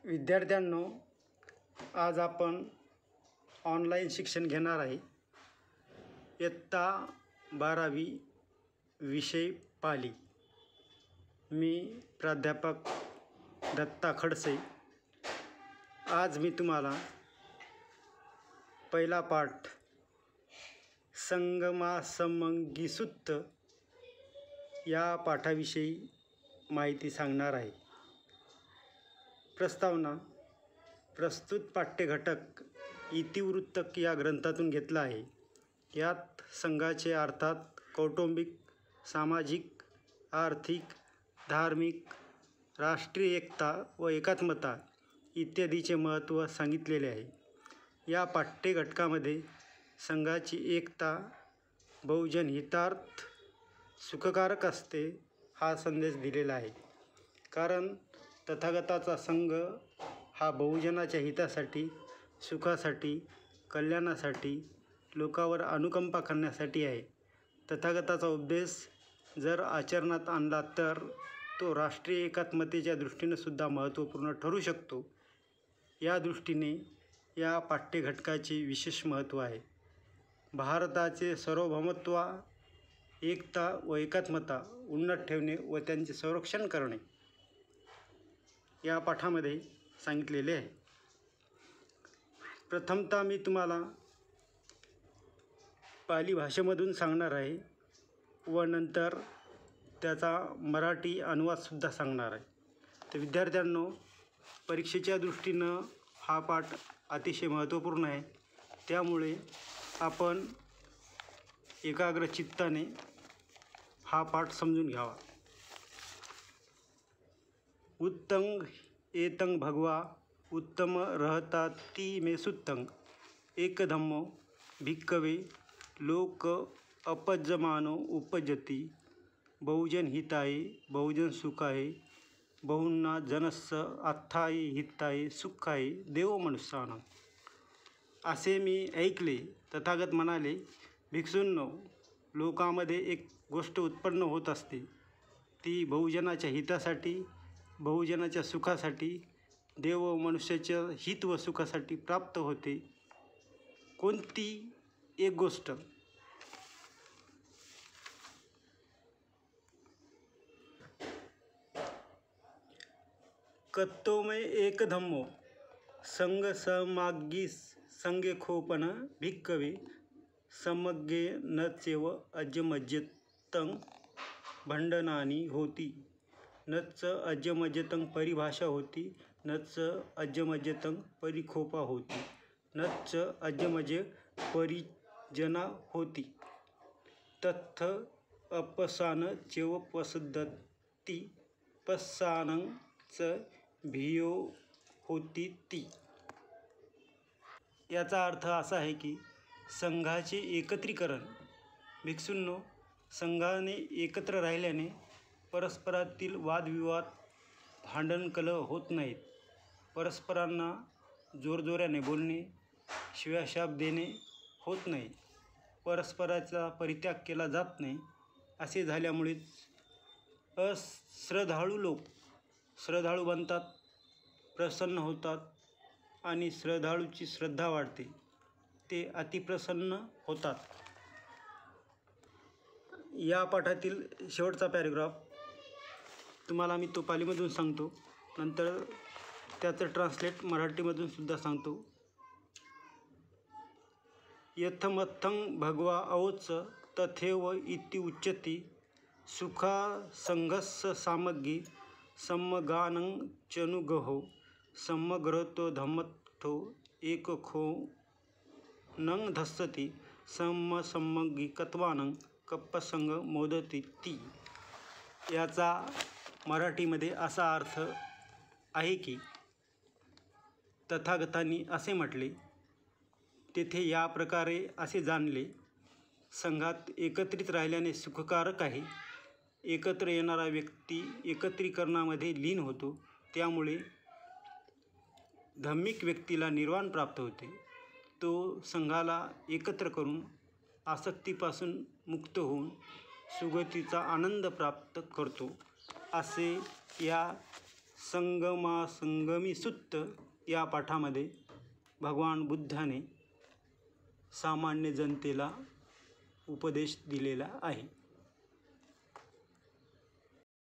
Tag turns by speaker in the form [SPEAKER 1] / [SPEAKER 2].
[SPEAKER 1] विद्यार्थ्यांनो, आज आपण ऑनलाईन शिक्षण घेणार आहे. इयत्ता 12वी विषय पाली. मी प्राध्यापक दत्ता खडसे. आज मी तुम्हाला पहिला पाठ संगमासंगी सूक्त या पाठाविषयी माहिती सांगणार आहे. प्रस्तावना. प्रस्तुत पाठ्यघटक इतिवृत्तक या ग्रंथातून घेतला आहे. यात संघाचे अर्थात कौटुंबिक, सामाजिक, आर्थिक, धार्मिक, राष्ट्रीय एकता व एकात्मता इत्यादीचे महत्त्व सांगितलेले आहे. या पाठ्यघटकामध्ये संघाची एकता बहुजन हितार्थ सुखकारक असते हा संदेश दिलेला आहे. कारण तथागताचा संघ हा बहुजनाच्या हितासाठी, सुखासाठी, कल्याणासाठी, लोकांवर अनुकंपा करण्यासाठी आहे. तथागताचा उपदेश जर आचरणात आणला तर तो राष्ट्रीय एकात्मतेच्या दृष्टीने सुद्धा महत्त्वपूर्ण ठरू शकतो. या दृष्टीने या पाठ्यघटकाचे विशेष महत्त्व आहे. भारताचे सार्वभौमत्व, एकता व एकात्मता उन्नत ठेवणे व त्यांचे संरक्षण करणे या पाठामध्ये सांगितलेले आहे. प्रथमतः मी तुम्हाला पाली भाषेमधून सांगणार आहे व नंतर त्याचा मराठी अनुवादसुद्धा सांगणार आहे. तर विद्यार्थ्यांनो, परीक्षेच्या दृष्टीनं हा पाठ अतिशय महत्त्वपूर्ण आहे. त्यामुळे आपण एकाग्र चित्ताने हा पाठ समजून घ्यावा. उत्तंग एतं भगवा उत्तम रहता ती मे सुत्तंग एक धम्मो भिक्कवे लोक अपजमानो उपजती बहुजन हिताये बहुजन सुखाये बहुना जनस्य अर्थाये हिताये सुखाये देव मनुष्यानं. असे मी ऐकले. तथागत म्हणाले, भिक्षूंनो, लोकांमध्ये एक गोष्ट उत्पन्न होत असते. ती बहुजनाच्या हितासाठी, बहुजनाच्या सुखासाठी, देव व मनुष्याच्या हित व सुखासाठी प्राप्त होते. कोणती एक गोष्ट? कत्तोमय एक धम्मो संग समागी संगे खोपन भिक्कवे समग्गे न चेव अजमज्जतं भंडनानी होती. नच अजमज्जतं परिभाषा होती. नच अजमज्जतं परिखोपा होती. नच अजमज परिजना होती. तथ अपसान चेव पसदती पस्सानं च भियो होती ती. याचा अर्थ असा आहे की संघाचे एकत्रीकरण. भिक्षूंनो, संघाने एकत्र राहिल्याने परस्परातील वादविवाद, भांडण, कलह होत नाहीत. परस्परांना जोरजोराने बोलणे, शिव्याशाप देणे होत नाही. परस्पराचा परित्याग केला जात नाही. असे झाल्यामुळेच अश्रद्धाळू लोक श्रद्धाळू बनतात, प्रसन्न होतात आणि श्रद्धाळूची श्रद्धा वाढते. ते अतिप्रसन्न होतात. या पाठातील शेवटचा पॅरेग्राफ तुम्हाला मी तो पालीमधून सांगतो, नंतर त्याचं ट्रान्सलेट मराठीमधून सुद्धा सांगतो. यथमथं भगवा अवोच तथैव इति उच्यते सुखा संघस्य सामग्री सम्मगानं चनुगहो सम्मग्रहतो धम्मथो एकखो नं धस्सति सम्मसम्मगिकत्वानं कप्पसंग मोदती ती. याचा मराठीमध्ये असा अर्थ आहे की तथागतांनी असे म्हटले, तेथे या प्रकारे असे जाणले, संघात एकत्रित राहिल्याने सुखकारक आहे. एकत्र येणारा व्यक्ती एकत्रीकरणामध्ये लीन होतो. त्यामुळे धार्मिक व्यक्तीला निर्वाण प्राप्त होते. तो संघाला एकत्र करून आसक्तीपासून मुक्त होऊन सुगतीचा आनंद प्राप्त करतो. असे या संगमी सुत्त या पाठामध्ये भगवान बुद्धाने सामान्य जनतेला उपदेश दिलेला आहे.